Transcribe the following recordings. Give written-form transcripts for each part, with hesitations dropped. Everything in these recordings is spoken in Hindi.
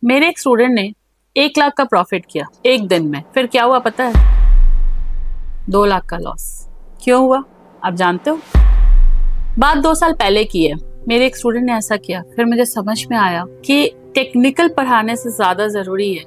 मेरे एक स्टूडेंट ने 1 लाख का प्रॉफिट किया एक दिन में। फिर क्या हुआ पता है? 2 लाख का लॉस। क्यों हुआ आप जानते हो? बात 2 साल पहले की है। मेरे एक स्टूडेंट ने ऐसा किया। फिर मुझे समझ में आया कि टेक्निकल पढ़ाने से ज्यादा जरूरी है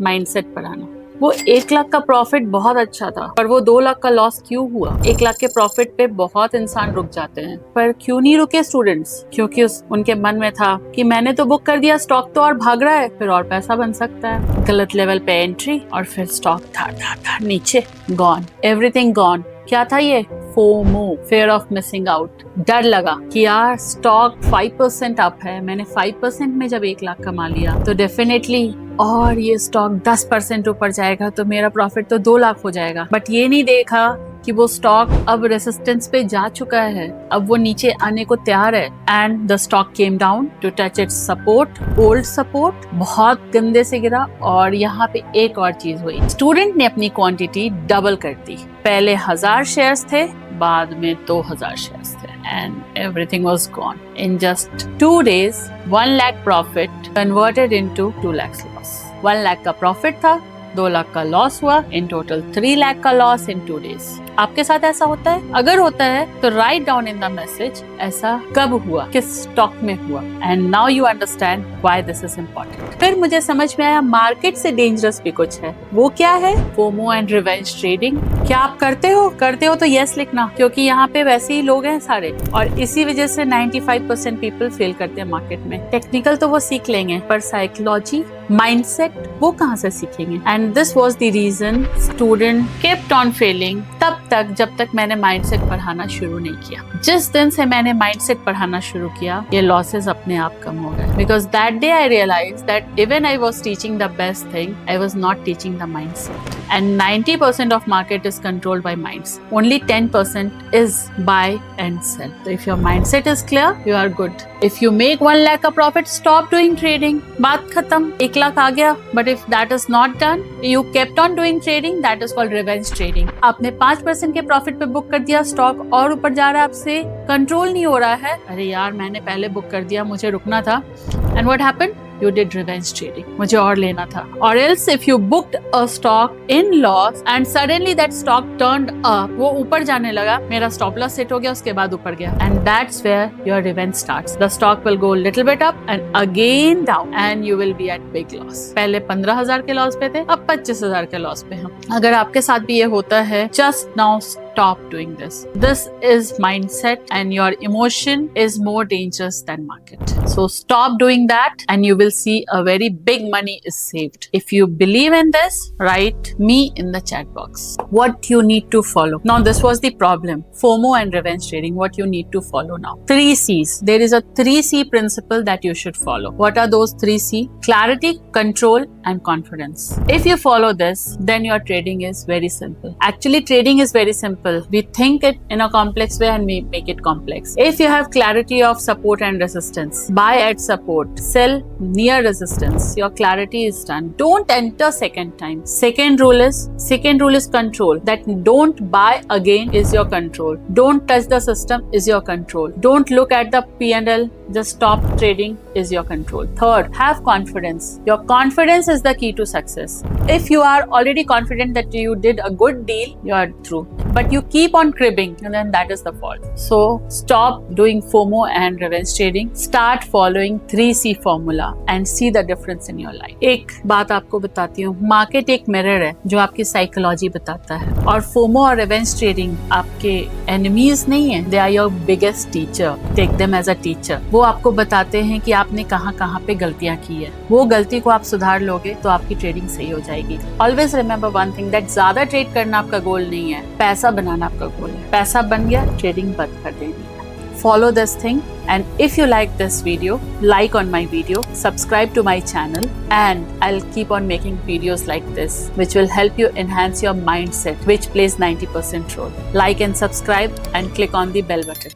माइंडसेट पढ़ाना। वो 1 लाख का प्रॉफिट बहुत अच्छा था, पर वो 2 लाख का लॉस क्यों हुआ? 1 लाख के प्रॉफिट पे बहुत इंसान रुक जाते हैं, पर क्यों नहीं रुके स्टूडेंट्स? क्योंकि उनके मन में था कि मैंने तो बुक कर दिया, स्टॉक तो और भाग रहा है, फिर और पैसा बन सकता है। गलत लेवल पे एंट्री और फिर स्टॉक था नीचे, गॉन, एवरीथिंग गॉन। क्या था ये? FOMO, fair of missing out. डर लगा कि यार स्टॉक 5% अप है, मैंने 5% में जब 1 लाख कमा लिया तो डेफिनेटली और ये स्टॉक 10% ऊपर जाएगा तो मेरा प्रॉफिट तो 2 लाख हो जाएगा। बट ये नहीं देखा कि वो स्टॉक अब रेसिस्टेंस पे जा चुका है, अब वो नीचे आने को तैयार है। And the stock came down to touch its support, old support, बहुत गंदे से गिरा। और यहाँ पे एक और चीज हुई, स्टूडेंट ने अपनी क्वांटिटी डबल कर दी। पहले 1000 शेयर्स थे, बाद में 2000 शेयर्स थे, and everything was gone. In just 2 days, 1 lakh profit converted into 2 lakhs loss. 1 lakh का प्रॉफिट था, 2 लाख का लॉस हुआ, इन टोटल 3 लाख का लॉस इन 2 days। आपके साथ ऐसा होता है? अगर होता है तो write down in the message ऐसा कब हुआ, किस स्टॉक में हुआ, and now you understand why this is important. फिर मुझे समझ में आया मार्केट से डेंजरस भी कुछ है। वो क्या है? FOMO and revenge trading. क्या आप करते हो? करते हो तो यस लिखना, क्योंकि यहाँ पे वैसे ही लोग हैं सारे, और इसी वजह से 95% पीपल फेल करते हैं मार्केट में। टेक्निकल तो वो सीख लेंगे, पर साइकोलॉजी, माइंडसेट वो कहाँ से सीखेंगे? And this was the reason student kept on failing तब तक जब तक मैंने माइंडसेट पढ़ाना शुरू नहीं किया। जिस दिन से मैंने माइंडसेट पढ़ाना शुरू किया, ये लॉसेस अपने आप कम हो गए। Because that day I realise that even I was teaching the best thing, I was not teaching the mindset. And 90% of market is controlled by minds. Only 10% is buy and sell. So if your mindset is clear, you are good. If you make 1 lakh का profit, stop doing trading. बात खत्म, 1 लाख आ गया. But if that is not done, you kept on doing trading. That is called revenge trading. आपने 5% के प्रॉफिट पे बुक कर दिया, स्टॉक और ऊपर जा रहा है, आपसे कंट्रोल नहीं हो रहा है। अरे यार मैंने पहले बुक कर दिया, मुझे रुकना था। And what happened? You did revenge trading. मुझे और लेना था। Or else if you booked a stock in loss and suddenly that stock turned up, वो ऊपर जाने लगा, मेरा stop loss set हो गया, उसके बाद ऊपर गया, and that's where your revenge starts. The stock will go little bit up and again down and you will be at big loss. पहले 15,000 के लॉस पे थे, अब 25,000 के लॉस पे हम। अगर आपके साथ भी ये होता है, just now stop doing this. This is mindset and your emotion is more dangerous than market. So stop doing that and you will see a very big money is saved. If you believe in this, write me in the chat box. What you need to follow. Now this was the problem. FOMO and revenge trading. What you need to follow now. 3 C's. There is a 3C principle that you should follow. What are those 3C? Clarity, control and confidence. If you follow this, then your trading is very simple. Actually trading is very simple. We think it in a complex way and we make it complex. If you have clarity of support and resistance, buy at support, sell near resistance, your clarity is done. Don't enter second time. Second rule is control. That don't buy again is your control. Don't touch the system is your control. Don't look at the P&L, just stop trading is your control. Third, have confidence. Your confidence is the key to success. If you are already confident that you did a good deal, you are through. But you keep on cribbing and then that is the fault. So stop doing FOMO and revenge trading. Start following 3C formula and see the difference in your life. एक बात आपको बताती हूँ, मार्केट एक मिरर है जो आपकी साइकोलॉजी बताता है, और FOMO और revenge trading आपके एनिमीज नहीं है, they are your biggest teacher. Take them as a teacher. वो आपको बताते हैं कि आपने कहाँ पे गलतियाँ की है, वो गलती को आप सुधार लोगे तो आपकी ट्रेडिंग सही हो जाएगी। Always remember one thing, that ज्यादा ट्रेड करना आपका गोल नहीं है, पैसा बनाना आपका गोल है। पैसा बन गया, ट्रेडिंग बंद कर देनी है। Follow this thing, and if you like this video, like on my video, subscribe to my channel, and I'll keep on making videos like this which will help you enhance your mindset, which plays 90% role. Like and subscribe and click on the bell button.